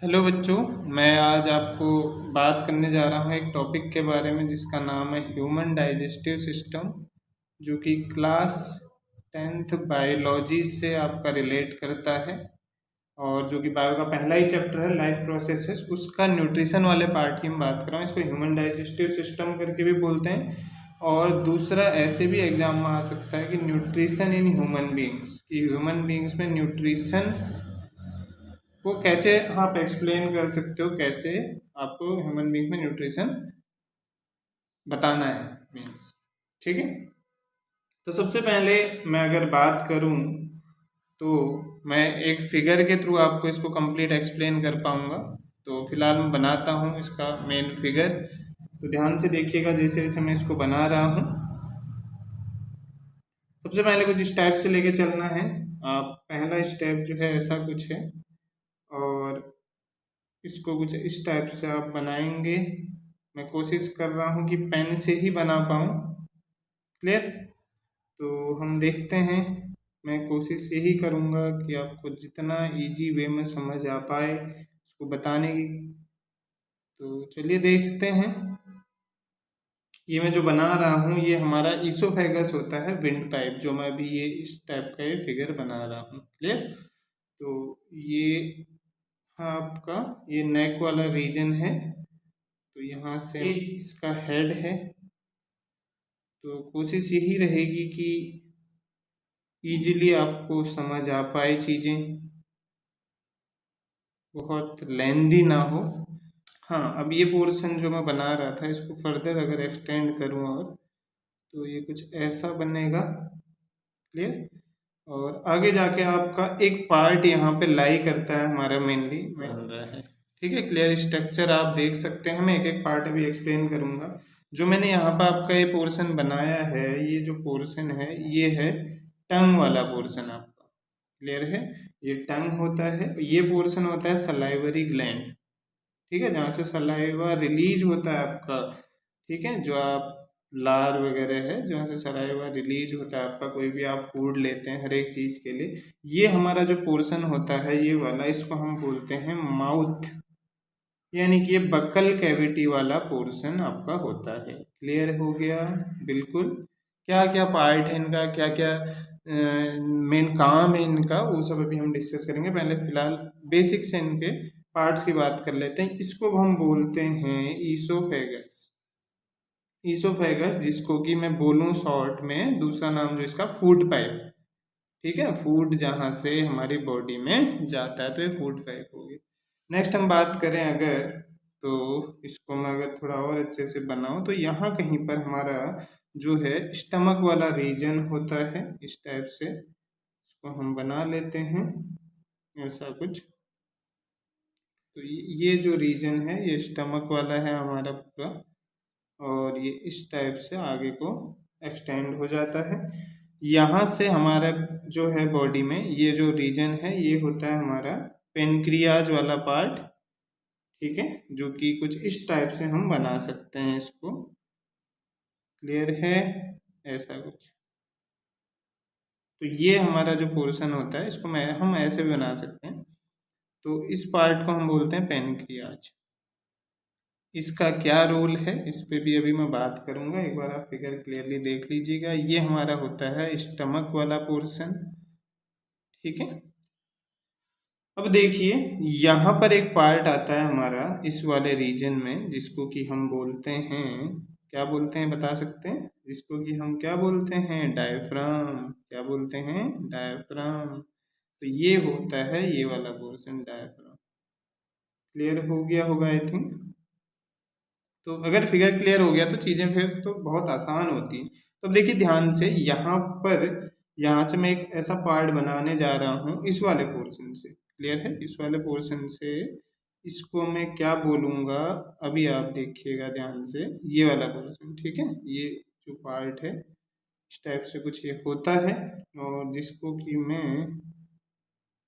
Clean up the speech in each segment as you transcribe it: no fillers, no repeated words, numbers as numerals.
Hello बच्चों। मैं आज आपको बात करने जा रहा हूँ एक टॉपिक के बारे में जिसका नाम है ह्यूमन डाइजेस्टिव सिस्टम, जो कि क्लास 10th बायोलॉजी से आपका रिलेट करता है और जो कि बायो का पहला ही चैप्टर है लाइफ प्रोसेसेस, उसका न्यूट्रिशन वाले पार्ट की हम बात कर रहा हूँ। इसको ह्यूमन डाइजेस्टिव सिस्टम करके भी बोलते हैं और दूसरा ऐसे भी एग्जाम में आ सकता है कि न्यूट्रिशन इन ह्यूमन बींग्स, कि ह्यूमन बींग्स में न्यूट्रिशन वो कैसे आप एक्सप्लेन कर सकते हो, कैसे आपको ह्यूमन बींग में न्यूट्रिशन बताना है मीन्स। ठीक है, तो सबसे पहले मैं अगर बात करूं तो मैं एक फिगर के थ्रू आपको इसको कंप्लीट एक्सप्लेन कर पाऊंगा। तो फिलहाल मैं बनाता हूं इसका मेन फिगर, तो ध्यान से देखिएगा जैसे जैसे मैं इसको बना रहा हूं। सबसे पहले कुछ इस टाइप से लेके चलना है। आप पहला स्टेप जो है ऐसा कुछ है और इसको कुछ इस टाइप से आप बनाएंगे। मैं कोशिश कर रहा हूँ कि पेन से ही बना पाऊँ। क्लियर? तो हम देखते हैं। मैं कोशिश यही करूँगा कि आपको जितना इजी वे में समझ आ पाए उसको बताने की। तो चलिए देखते हैं। ये मैं जो बना रहा हूँ ये हमारा ईसोफेगस होता है, विंड पाइप, जो मैं अभी ये इस टाइप का ये फिगर बना रहा हूँ। क्लियर? तो ये आपका ये नेक वाला रीजन है, तो यहाँ से इसका हेड है। तो कोशिश यही रहेगी कि इजीली आपको समझ आ पाए चीज़ें, बहुत लेंदी ना हो। हाँ, अब ये पोर्शन जो मैं बना रहा था इसको फर्दर अगर एक्सटेंड करूँ और तो ये कुछ ऐसा बनेगा। क्लियर? और आगे जाके आपका एक पार्ट यहाँ पे लाई करता है हमारा, मेनली बन रहा है। ठीक है, क्लियर? स्ट्रक्चर आप देख सकते हैं। मैं एक एक पार्ट अभी एक्सप्लेन करूँगा। जो मैंने यहाँ पर आपका ये पोर्शन बनाया है, ये जो पोर्शन है ये है टंग वाला पोर्शन आपका। क्लियर है? ये टंग होता है। ये पोर्शन होता है सलाइवरी ग्लैंड। ठीक है, जहाँ से सलाइवा रिलीज होता है आपका। ठीक है, जो आप लार वगैरह है जहाँ से सलाइवा रिलीज होता है आपका, कोई भी आप फूड लेते हैं हर एक चीज़ के लिए, ये हमारा जो पोर्शन होता है ये वाला, इसको हम बोलते हैं माउथ, यानी कि ये बकल कैविटी वाला पोर्शन आपका होता है। क्लियर हो गया? बिल्कुल। क्या क्या पार्ट है इनका, क्या क्या मेन काम है इनका, वो सब अभी हम डिस्कस करेंगे। पहले फिलहाल बेसिक से इनके पार्ट्स की बात कर लेते हैं। इसको हम बोलते हैं ईसोफेगस। ईसोफेगस, जिसको कि मैं बोलूँ शॉर्ट में, दूसरा नाम जो इसका फूड पाइप। ठीक है, फूड जहाँ से हमारी बॉडी में जाता है तो ये फूड पाइप होगी। नेक्स्ट हम बात करें अगर, तो इसको मैं अगर थोड़ा और अच्छे से बनाऊं तो यहाँ कहीं पर हमारा जो है स्टमक वाला रीजन होता है, इस टाइप से इसको हम बना लेते हैं ऐसा कुछ। तो ये जो रीजन है ये स्टमक वाला है हमारा पूरा, और ये इस टाइप से आगे को एक्सटेंड हो जाता है। यहाँ से हमारा जो है बॉडी में ये जो रीजन है ये होता है हमारा पेनक्रियाज वाला पार्ट। ठीक है, जो कि कुछ इस टाइप से हम बना सकते हैं इसको। क्लियर है? ऐसा कुछ। तो ये हमारा जो पोर्शन होता है इसको हम ऐसे भी बना सकते हैं। तो इस पार्ट को हम बोलते हैं पेनक्रियाज। इसका क्या रोल है इस पे भी अभी मैं बात करूंगा। एक बार आप फिगर क्लियरली देख लीजिएगा। ये हमारा होता है स्टमक वाला पोर्शन। ठीक है, अब देखिए यहाँ पर एक पार्ट आता है हमारा इस वाले रीजन में, जिसको कि हम बोलते हैं, क्या बोलते हैं बता सकते हैं? जिसको कि हम क्या बोलते हैं? डायफ्राम। क्या बोलते हैं? डायफ्राम। तो ये होता है ये वाला पोर्शन, डायफ्राम। क्लियर हो गया होगा आई थिंक। तो अगर फिगर क्लियर हो गया तो चीज़ें फिर तो बहुत आसान होती हैं। तो अब देखिए ध्यान से, यहाँ पर, यहाँ से मैं एक ऐसा पार्ट बनाने जा रहा हूँ इस वाले पोर्शन से। क्लियर है? इस वाले पोर्शन से इसको मैं क्या बोलूँगा, अभी आप देखिएगा ध्यान से, ये वाला पोर्शन। ठीक है, ये जो पार्ट है इस टाइप से कुछ ये होता है, और जिसको कि मैं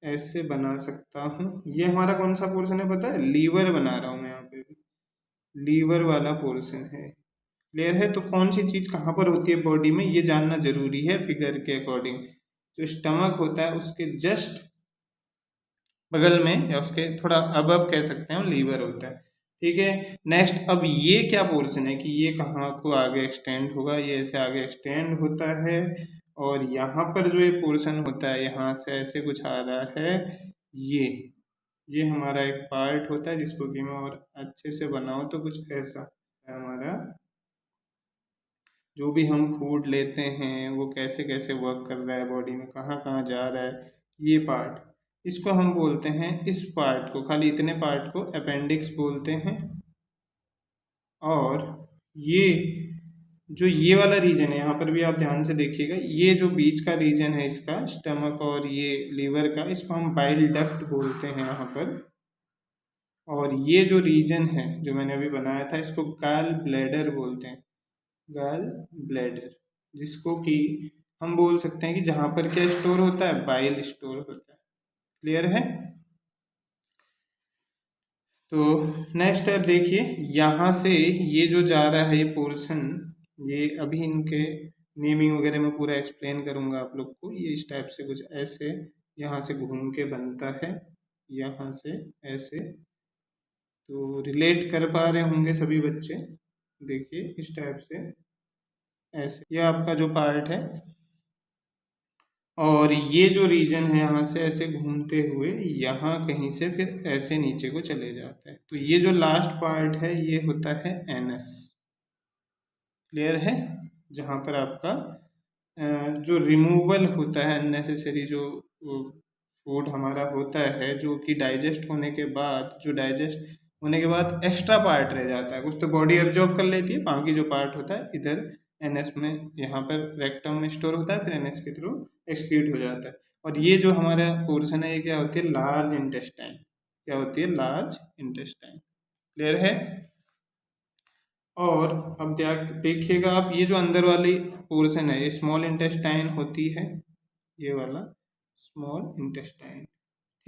ऐसे बना सकता हूँ। ये हमारा कौन सा पोर्शन है पता है? लीवर बना रहा हूँ मैं यहाँ पे भी, लीवर वाला पोर्शन है। क्लियर है? तो कौन सी चीज़ कहाँ पर होती है बॉडी में ये जानना जरूरी है फिगर के अकॉर्डिंग। जो स्टमक होता है उसके जस्ट बगल में या उसके थोड़ा अब कह सकते हैं, लीवर होता है। ठीक है। नेक्स्ट, अब ये क्या पोर्शन है कि ये कहाँ को आगे एक्सटेंड होगा, ये ऐसे आगे एक्सटेंड होता है, और यहाँ पर जो ये पोर्शन होता है यहाँ से ऐसे कुछ आ रहा है, ये ये हमारा एक पार्ट होता है, जिसको कि मैं और अच्छे से बनाऊँ तो कुछ ऐसा है हमारा। जो भी हम फूड लेते हैं वो कैसे कैसे वर्क कर रहा है बॉडी में, कहाँ कहाँ जा रहा है, ये पार्ट, इसको हम बोलते हैं, इस पार्ट को, खाली इतने पार्ट को अपेंडिक्स बोलते हैं। और ये जो ये वाला रीजन है, यहाँ पर भी आप ध्यान से देखिएगा, ये जो बीच का रीजन है इसका, स्टमक और ये लीवर का, इसको हम बाइल डक्ट बोलते हैं यहाँ पर। और ये जो रीजन है जो मैंने अभी बनाया था, इसको गॉल ब्लैडर बोलते हैं, गॉल ब्लैडर, जिसको कि हम बोल सकते हैं कि जहाँ पर क्या स्टोर होता है, बाइल स्टोर होता है। क्लियर है। तो नेक्स्ट स्टेप देखिए, यहाँ से ये जो जा रहा है ये पोर्शन, ये अभी इनके नेमिंग वगैरह में पूरा एक्सप्लेन करूँगा आप लोग को। ये इस टाइप से कुछ ऐसे यहाँ से घूम के बनता है, यहाँ से ऐसे, तो रिलेट कर पा रहे होंगे सभी बच्चे। देखिए इस टाइप से ऐसे, ये आपका जो पार्ट है, और ये जो रीजन है यहाँ से ऐसे घूमते हुए यहाँ कहीं से फिर ऐसे नीचे को चले जाता है। तो ये जो लास्ट पार्ट है ये होता है एनएस। क्लियर है। जहाँ पर आपका जो रिमूवल होता है अननेसेसरी, जो फूड हमारा होता है, जो कि डाइजेस्ट होने के बाद, जो डाइजेस्ट होने के बाद एक्स्ट्रा पार्ट रह जाता है, कुछ तो बॉडी एब्जॉर्ब कर लेती है, बाकी जो पार्ट होता है इधर एनएस में, यहाँ पर रेक्टम में स्टोर होता है, फिर एनएस के थ्रू एक्सक्रीट हो जाता है। और ये जो हमारा पोर्शन है ये क्या होती है, लार्ज इंटेस्टाइन। क्या होती है, लार्ज इंटेस्टाइन। क्लियर है। और अब देखिएगा आप, ये जो अंदर वाली पोर्शन है ये स्मॉल इंटेस्टाइन होती है, ये वाला स्मॉल इंटेस्टाइन।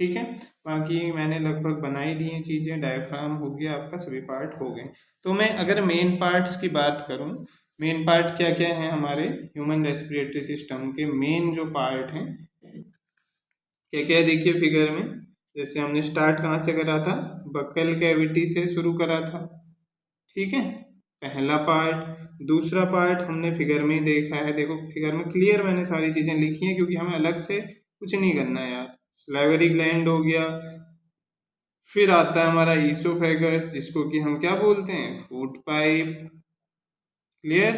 ठीक है। बाकी मैंने लगभग बना ही दी हैं चीज़ें, डायफ्राम हो गया आपका, सभी पार्ट हो गए। तो मैं अगर मेन पार्ट्स की बात करूं, मेन पार्ट क्या क्या हैं हमारे ह्यूमन रेस्पिरेटरी सिस्टम के, मेन जो पार्ट हैं क्या क्या है, देखिए फिगर में। जैसे हमने स्टार्ट कहाँ से करा था, बक्कल कैविटी से शुरू करा था। ठीक है, पहला पार्ट। दूसरा पार्ट हमने फिगर में ही देखा है, देखो फिगर में क्लियर मैंने सारी चीज़ें लिखी हैं, क्योंकि हमें अलग से कुछ नहीं करना है यार। सलाइवरी ग्लैंड हो गया, फिर आता है हमारा ईसोफेगस, जिसको कि हम क्या बोलते हैं, फूड पाइप। क्लियर।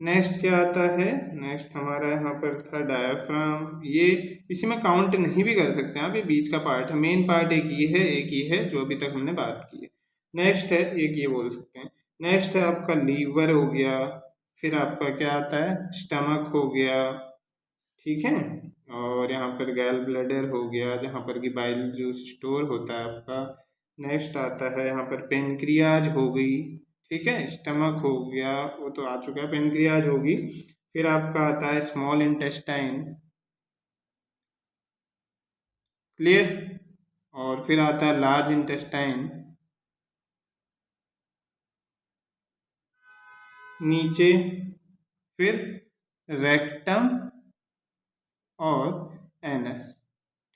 नेक्स्ट क्या आता है, नेक्स्ट हमारा यहाँ पर था डायाफ्राम। ये इसी में काउंट नहीं भी कर सकते आप, ये बीच का पार्ट है। मेन पार्ट एक ये है, एक ही है जो अभी तक हमने बात की है। नेक्स्ट है, एक ये बोल सकते हैं। नेक्स्ट है आपका लीवर हो गया, फिर आपका क्या आता है, स्टमक हो गया। ठीक है। और यहाँ पर गैल ब्लैडर हो गया, जहाँ पर कि बाइल जूस स्टोर होता है आपका। नेक्स्ट आता है यहाँ पर पेनक्रियाज हो गई। ठीक है, स्टमक हो गया, वो तो आ चुका है, पेनक्रियाज होगी। फिर आपका आता है स्मॉल इंटेस्टाइन। क्लियर। और फिर आता है लार्ज इंटेस्टाइन, नीचे फिर रेक्टम और एनस।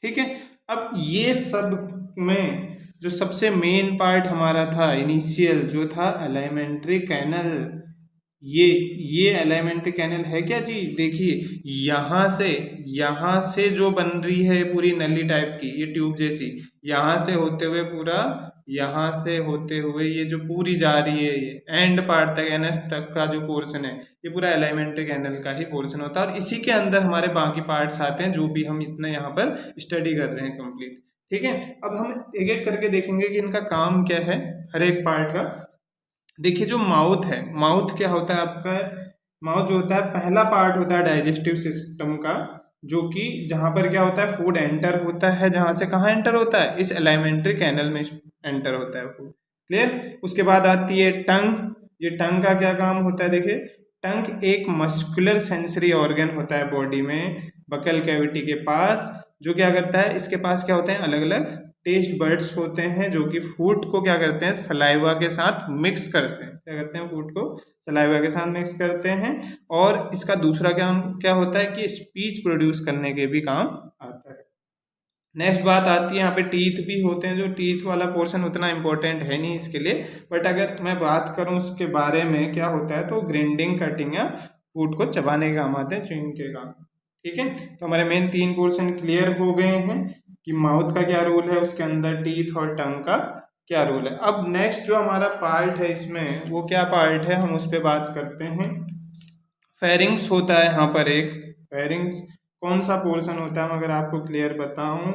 ठीक है। अब ये सब में जो सबसे मेन पार्ट हमारा था इनिशियल, जो था एलिमेंट्री कैनल। ये एलिमेंट्री कैनल है क्या चीज, देखिए यहाँ से जो बन रही है पूरी नली टाइप की, ये ट्यूब जैसी, यहाँ से होते हुए पूरा, यहाँ से होते हुए ये जो पूरी जा रही है, ये एंड पार्ट तक, एनएस तक का जो पोर्शन है, ये पूरा एलिमेंट्री कैनल का ही पोर्शन होता है। और इसी के अंदर हमारे बाकी पार्ट्स आते हैं, जो भी हम इतना यहाँ पर स्टडी कर रहे हैं कंप्लीट। ठीक है। अब हम एक एक करके देखेंगे कि इनका काम क्या है, हर एक पार्ट का। देखिए जो माउथ है, माउथ क्या होता है आपका, माउथ जो होता है पहला पार्ट होता है डाइजेस्टिव सिस्टम का, जो कि जहां पर क्या होता है, फूड एंटर होता है, जहां से कहाँ एंटर होता है, इस एलिमेंट्री कैनल में एंटर होता है फूड। क्लियर। उसके बाद आती है टंग। ये टंग का क्या काम होता है, देखिए टंग एक मस्कुलर सेंसरी ऑर्गन होता है बॉडी में, बकल कैविटी के पास, जो क्या करता है, इसके पास क्या होते हैं, अलग अलग टेस्ट बर्ड्स होते हैं, जो कि फूड को क्या करते हैं, सलाइवा के साथ मिक्स करते हैं। क्या करते हैं, फूड को सलाइवा के साथ मिक्स करते हैं। और इसका दूसरा काम क्या होता है कि स्पीच प्रोड्यूस करने के भी काम आता है। नेक्स्ट बात आती है यहाँ पे टीथ भी होते हैं, जो टीथ वाला पोर्शन उतना इंपॉर्टेंट है नहीं इसके लिए, बट अगर मैं बात करूँ उसके बारे में क्या होता है तो ग्राइंडिंग, कटिंग या फूड को चबाने के काम आते हैं, च्यूइंग के काम। ठीक है, तो हमारे मेन 3 पोर्शन क्लियर हो गए हैं कि माउथ का क्या रोल है, उसके अंदर टीथ और टंग का क्या रोल है। अब नेक्स्ट जो हमारा पार्ट है इसमें वो क्या पार्ट है, हम उस पर बात करते हैं। फेरिंग्स होता है यहाँ पर एक, फेरिंग्स कौन सा पोर्शन होता है, अगर आपको क्लियर बताऊं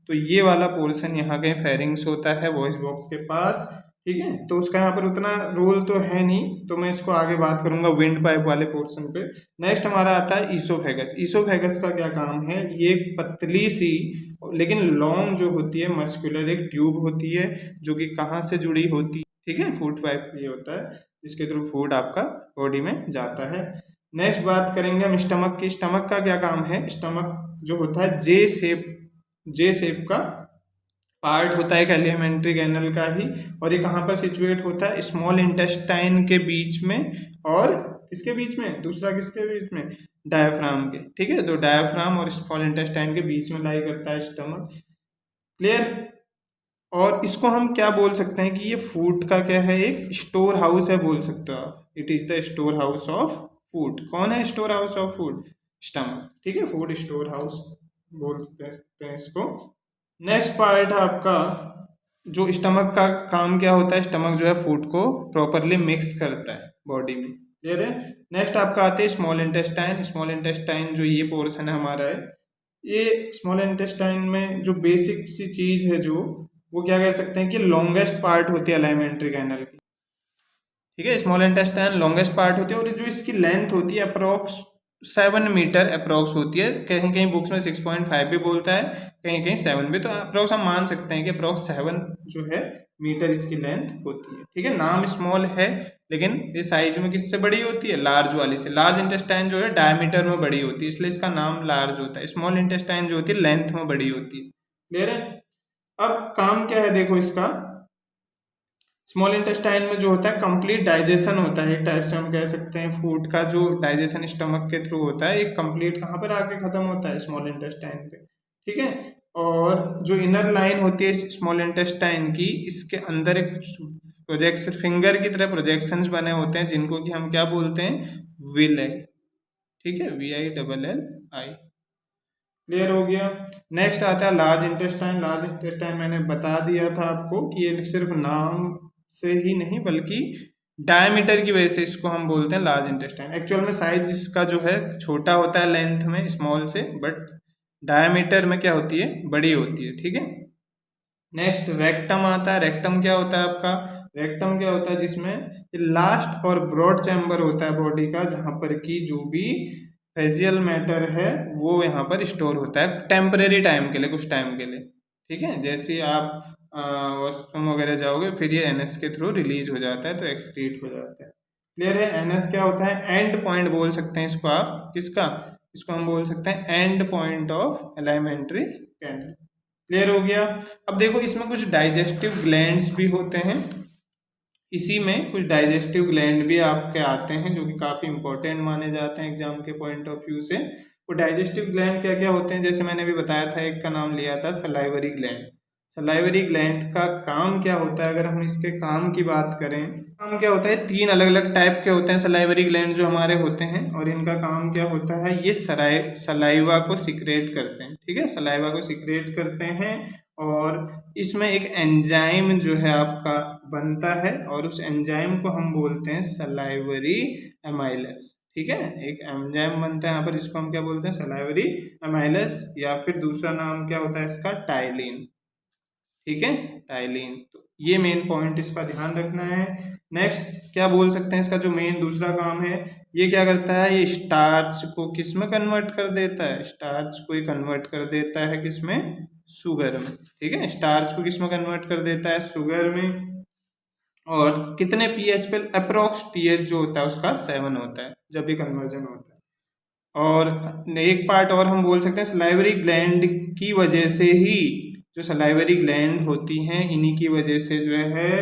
तो ये वाला पोर्शन यहाँ कहीं फेरिंग्स होता है वॉइस बॉक्स के पास। ठीक है, तो उसका यहाँ पर उतना रोल तो है नहीं, तो मैं इसको आगे बात करूंगा विंड पाइप वाले पोर्शन पे। नेक्स्ट हमारा आता है ईसोफेगस। ईसोफेगस का क्या काम है, ये एक पतली सी लेकिन लॉन्ग जो होती है मस्कुलर एक ट्यूब होती है, जो कि कहाँ से जुड़ी होती है, ठीक है, फूड पाइप ये होता है जिसके थ्रू फूड आपका बॉडी में जाता है। नेक्स्ट बात करेंगे हम स्टमक की। स्टमक का क्या काम है, स्टमक जो होता है जे शेप का पार्ट होता है एक एलिमेंट्री कैनल का ही, और ये कहाँ पर सिचुएट होता है, स्मॉल इंटेस्टाइन के बीच में, और किसके बीच में, दूसरा किसके बीच में, डायफ्राम के। ठीक है, तो डायफ्राम और स्मॉल इंटेस्टाइन के बीच में लाई करता है स्टमक। क्लियर। और इसको हम क्या बोल सकते हैं कि ये फूड का क्या है, एक स्टोर हाउस है बोल सकते हो आप। It is the store house of food. कौन है store house of food, stomach. ठीक है, फूड स्टोर हाउस बोल सकते हैं इसको। नेक्स्ट पार्ट है आपका, जो स्टमक का काम क्या होता है, स्टमक जो है फूड को प्रॉपरली मिक्स करता है बॉडी में। क्लियर है। नेक्स्ट आपका आते हैं स्मॉल इंटेस्टाइन। स्मॉल इंटेस्टाइन जो ये पोर्शन है हमारा है, ये स्मॉल इंटेस्टाइन में जो बेसिक सी चीज है जो, वो क्या कह सकते हैं कि लॉन्गेस्ट पार्ट होती है अलाइमेंट्री कैनल की। ठीक है, स्मॉल इंटेस्टाइन लॉन्गेस्ट पार्ट होती है, और जो इसकी लेंथ होती है अप्रोक्स 7 मीटर अप्रोक्स होती है। कहीं कहीं बुक्स में 6.5 भी बोलता है, कहीं कहीं 7 भी, तो अप्रोक्स हम मान सकते हैं कि अप्रोक्स 7 जो है मीटर इसकी लेंथ होती है। ठीक है, नाम स्मॉल है लेकिन ये साइज में किससे बड़ी होती है, लार्ज वाली से। लार्ज इंटेस्टाइन जो है डायमीटर में बड़ी होती है, इसलिए इसका नाम लार्ज होता है। स्मॉल इंटेस्टाइन जो होती है लेंथ में बड़ी होती है। क्लियर है। अब काम क्या है देखो इसका, स्मॉल इंटेस्टाइन में जो होता है कंप्लीट डाइजेशन होता है, एक टाइप से हम कह सकते हैं फूड का जो डाइजेशन स्टमक के थ्रू होता है, एक कंप्लीट कहाँ पर आके खत्म होता है, स्मॉल इंटेस्टाइन पे। ठीक है, और जो इनर लाइन होती है स्मॉल इंटेस्टाइन की, इसके अंदर एक प्रोजेक्शन, फिंगर की तरह प्रोजेक्शंस बने होते हैं, जिनको कि हम क्या बोलते हैं, विल आई। ठीक है, VILLI। क्लियर हो गया। नेक्स्ट आता है लार्ज इंटेस्टाइन। लार्ज इंटेस्टाइन मैंने बता दिया था आपको कि ये सिर्फ नाम से ही नहीं बल्कि डायमीटर की वजह से इसको हम बोलते हैं लार्ज इंटेस्टाइन। एक्चुअल में साइज इसका जो है छोटा होता है लेंथ में स्मॉल से, बट डायमीटर में क्या होती है, बड़ी होती है। ठीक है। नेक्स्ट रेक्टम आता है। रेक्टम क्या होता है आपका, रेक्टम क्या होता है, जिसमें लास्ट और ब्रॉड चैम्बर होता है बॉडी का, जहां पर की जो भी फेजियल मैटर है वो यहाँ पर स्टोर होता है टेम्परेरी टाइम के लिए, कुछ टाइम के लिए। ठीक है, जैसे ही आप वॉशरूम वगैरह जाओगे फिर ये NS के थ्रू रिलीज हो जाता है, तो एक्सक्रीट हो जाता है। क्लियर है। NS क्या होता है, एंड पॉइंट बोल सकते हैं इसको आप, किसका, इसको हम बोल सकते हैं end point of elementary canal. Clear हो गया। अब देखो इसमें कुछ डाइजेस्टिव ग्लैंड्स भी होते हैं, इसी में कुछ डाइजेस्टिव ग्लैंड भी आपके आते हैं जो कि काफ़ी इंपॉर्टेंट माने जाते हैं एग्जाम के पॉइंट ऑफ व्यू से। वो डाइजेस्टिव ग्लैंड क्या क्या होते हैं, जैसे मैंने भी बताया था, एक का नाम लिया था सलाइवरी ग्लैंड। सलाइवरी ग्लैंड का काम क्या होता है, अगर हम इसके काम की बात करें, काम क्या होता है, 3 अलग अलग टाइप के होते हैं सलाइवरी ग्लैंड जो हमारे होते हैं, और इनका काम क्या होता है, ये सलाइवा को सिक्रेट करते हैं। ठीक है, सलाइवा को सिक्रेट करते हैं, और इसमें एक एंजाइम जो है आपका बनता है, और उस एंजाइम को हम बोलते हैं सलाइवरी एमाइलस। ठीक है, एक एंजाइम बनता है यहाँ पर, जिसको हम क्या बोलते हैं, सलाइवरी एमाइलस, या फिर दूसरा नाम क्या होता है इसका, टाइलिन। ठीक है, टाइलिन। तो ये मेन पॉइंट इसका ध्यान रखना है। नेक्स्ट क्या बोल सकते हैं, इसका जो मेन दूसरा काम है, ये क्या करता है, ये स्टार्च को किस में कन्वर्ट कर देता है, स्टार्च को ये कन्वर्ट कर देता है किस में, शुगर में। ठीक है, स्टार्च को किस में कन्वर्ट कर देता है, शुगर में। और कितने pH पे, अप्रोक्स pH जो होता है उसका 7 होता है जब भी कन्वर्जन होता है। और एक पार्ट और हम बोल सकते हैं, सलाइवरी ग्लैंड की वजह से ही, जो सलाइवरी ग्लैंड होती हैं इन्हीं की वजह से जो है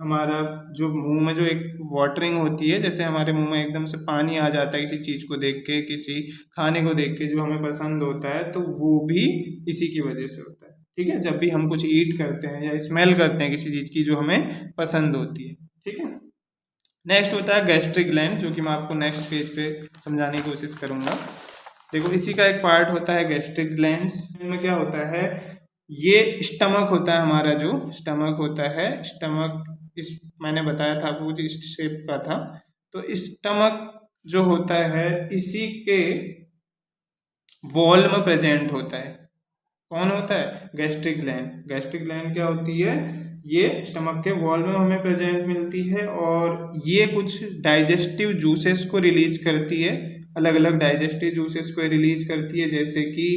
हमारा जो मुंह में जो एक वाटरिंग होती है, जैसे हमारे मुंह में एकदम से पानी आ जाता है किसी चीज़ को देख के, किसी खाने को देख के जो हमें पसंद होता है, तो वो भी इसी की वजह से होता है। ठीक है, जब भी हम कुछ ईट करते हैं या स्मेल करते हैं किसी चीज़ की जो हमें पसंद होती है। ठीक है, नेक्स्ट होता है गैस्ट्रिक ग्लैंड, जो कि मैं आपको नेक्स्ट पेज पे समझाने की कोशिश करूंगा। देखो इसी का एक पार्ट होता है गैस्ट्रिक ग्लैंड्स। इनमें क्या होता है, ये स्टमक होता है हमारा, जो स्टमक होता है, स्टमक इस मैंने बताया था आपको कुछ इस शेप का था। तो स्टमक जो होता है इसी के वॉल में प्रेजेंट होता है। कौन होता है, गैस्ट्रिक ग्लैंड। गैस्ट्रिक ग्लैंड क्या होती है, ये स्टमक के वॉल में हमें प्रेजेंट मिलती है और ये कुछ डाइजेस्टिव जूसेस को रिलीज करती है, अलग अलग डाइजेस्टिव जूसेस को रिलीज करती है, जैसे कि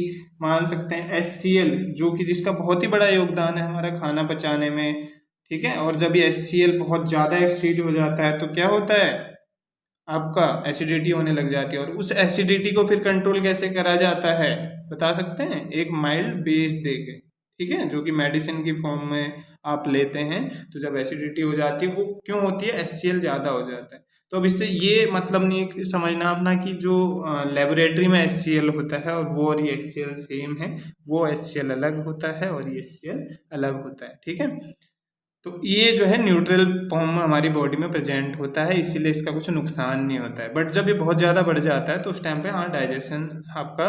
मान सकते हैं HCl, जो कि जिसका बहुत ही बड़ा योगदान है हमारा खाना पचाने में। ठीक है, और जब ये HCl बहुत ज़्यादा एक्सीड हो जाता है तो क्या होता है, आपका एसिडिटी होने लग जाती है। और उस एसिडिटी को फिर कंट्रोल कैसे करा जाता है, बता सकते हैं, एक माइल्ड बेस देके। ठीक है, जो कि मेडिसिन की फॉर्म में आप लेते हैं। तो जब एसिडिटी हो जाती है, वो क्यों होती है, HCl ज़्यादा हो जाता है। तो अब इससे ये मतलब नहीं समझना अपना कि जो लेबोरेटरी में HCl होता है और वो और ये HCl सेम है, वो HCl अलग होता है और ये HCl अलग होता है। ठीक है, तो ये जो है न्यूट्रल फॉर्म में हमारी बॉडी में प्रेजेंट होता है, इसीलिए इसका कुछ नुकसान नहीं होता है। बट जब ये बहुत ज़्यादा बढ़ जाता है तो उस टाइम पे हाँ डाइजेशन आपका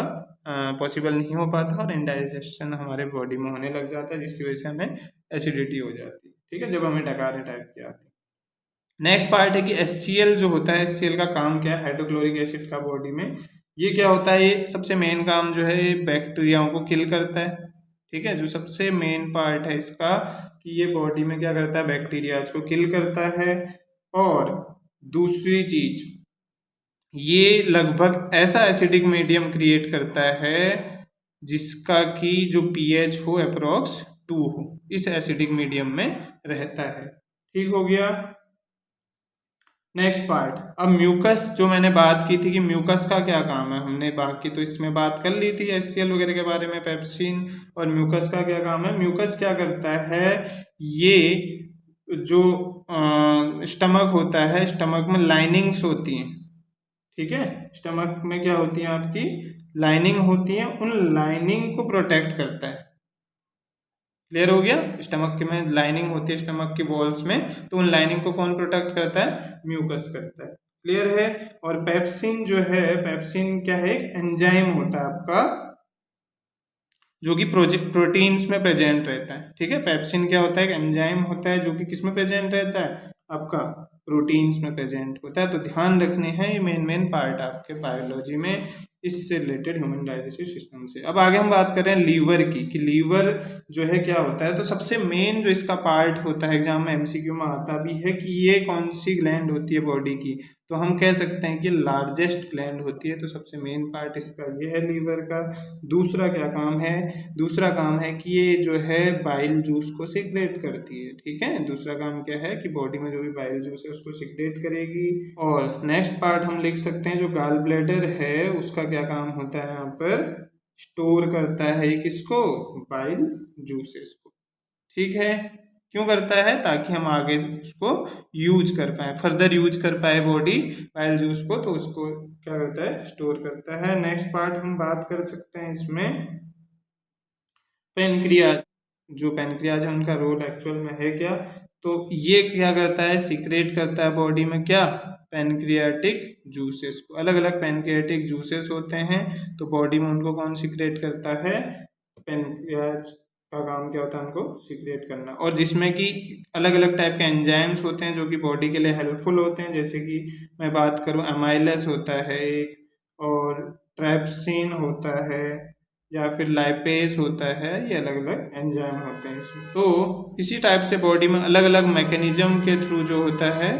पॉसिबल नहीं हो पाता और इनडाइजेशन हमारे बॉडी में होने लग जाता है, जिसकी वजह से हमें एसिडिटी हो जाती है। ठीक है, जब हमें डकारे टाइप की आती है। नेक्स्ट पार्ट है कि HCl जो होता है, HCl का काम क्या है, हाइड्रोक्लोरिक एसिड का बॉडी में ये क्या होता है, ये सबसे मेन काम जो है ये बैक्टीरियाओं को किल करता है। ठीक है, जो सबसे मेन पार्ट है इसका कि ये बॉडी में क्या करता है, बैक्टीरिया को किल करता है। और दूसरी चीज, ये लगभग ऐसा एसिडिक मीडियम क्रिएट करता है जिसका कि जो pH हो अप्रोक्स 2 हो, इस एसिडिक मीडियम में रहता है। ठीक हो गया। नेक्स्ट पार्ट, अब म्यूकस जो मैंने बात की थी कि म्यूकस का क्या काम है, हमने बाकी तो इसमें बात कर ली थी HCl वगैरह के बारे में, पेप्सिन। और म्यूकस का क्या काम है, म्यूकस क्या करता है, ये जो स्टमक होता है, स्टमक में लाइनिंग्स होती हैं। ठीक है, स्टमक में क्या होती है, आपकी लाइनिंग होती है, उन लाइनिंग को प्रोटेक्ट करता है। क्लियर हो गया, स्टमक के में लाइनिंग होती है स्टमक की वॉल्स में, तो उन लाइनिंग को कौन प्रोटेक्ट करता है, म्यूकस करता है। क्लियर है। और पेप्सिन जो है, पेप्सिन क्या है, एक एंजाइम होता है आपका, जो कि प्रोटीन्स में प्रेजेंट रहता है। ठीक है, पेप्सिन क्या होता है, एक एंजाइम होता है जो कि किस में प्रेजेंट रहता है, आपका प्रोटीन्स में प्रेजेंट होता है। तो ध्यान रखने हैं ये मेन पार्ट आपके बायोलॉजी में, इससे रिलेटेड ह्यूमन डाइजेस्टिव सिस्टम से। अब आगे हम बात कर रहे हैं लीवर की, कि लीवर जो है क्या होता है। तो सबसे मेन जो इसका पार्ट होता है, एग्जाम में MCQ में आता भी है कि ये कौन सी ग्लैंड होती है बॉडी की, तो हम कह सकते हैं कि लार्जेस्ट ग्लैंड होती है। तो सबसे मेन पार्ट इसका ये है लीवर का। दूसरा क्या काम है, दूसरा काम है कि ये जो है बाइल जूस को सीक्रेट करती है। ठीक है, दूसरा काम क्या है कि बॉडी में जो भी बाइल जूस है उसको सीक्रेट करेगी। और नेक्स्ट पार्ट हम लिख सकते हैं, जो गॉल ब्लैडर है उसका क्या काम होता है, यहाँ पर स्टोर करता है किसको, बाइल जूसेस को। ठीक है, क्यों करता है, ताकि हम आगे उसको यूज कर पाए, फर्दर यूज कर पाए बॉडी बाइल जूस को, तो उसको क्या करता है, स्टोर करता है। नेक्स्ट पार्ट हम बात कर सकते हैं इसमें पेनक्रियाज। जो पेनक्रियाज है उनका रोल एक्चुअल में है क्या, तो ये क्या करता है, सीक्रेट करता है बॉडी में क्या, पेनक्रियाटिक जूसेस को। अलग अलग पेनक्रियाटिक जूसेस होते हैं, तो बॉडी में उनको कौन सीक्रेट करता है, पेनक्रियाज का काम क्या होता है, उनको सीक्रेट करना। और जिसमें कि अलग अलग टाइप के एंजाइम्स होते हैं जो कि बॉडी के लिए हेल्पफुल होते हैं, जैसे कि मैं बात करूं अमाइलेस होता है एक, और ट्रैप्सिन होता है, या फिर लाइपेज होता है, ये अलग अलग एंजाइम होते हैं इसमें। तो इसी टाइप से बॉडी में अलग अलग मैकेनिज्म के थ्रू जो होता है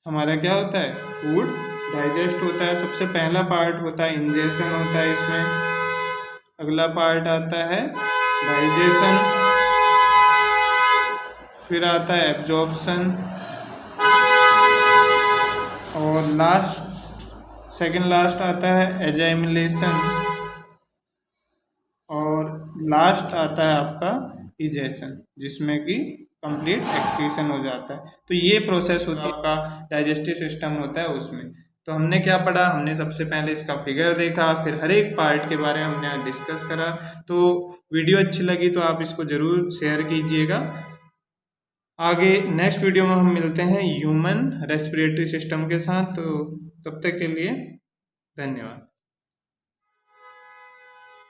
हमारा क्या होता है, फूड डाइजेस्ट होता है। सबसे पहला पार्ट होता है इंजेशन होता है इसमें, अगला पार्ट आता है डाइजेशन, फिर आता है एब्जॉर्प्शन, और सेकंड लास्ट आता है एजाइमुलेशन, और लास्ट आता है आपका इजेशन, जिसमें कि कंप्लीट एक्सक्रीशन हो जाता है। तो ये प्रोसेस होती है, आपका डाइजेस्टिव सिस्टम होता है उसमें। तो हमने क्या पढ़ा, हमने सबसे पहले इसका फिगर देखा, फिर हर एक पार्ट के बारे में हमने डिस्कस करा। तो वीडियो अच्छी लगी तो आप इसको ज़रूर शेयर कीजिएगा। आगे नेक्स्ट वीडियो में हम मिलते हैं ह्यूमन रेस्पिरेटरी सिस्टम के साथ। तो तब तक के लिए धन्यवाद।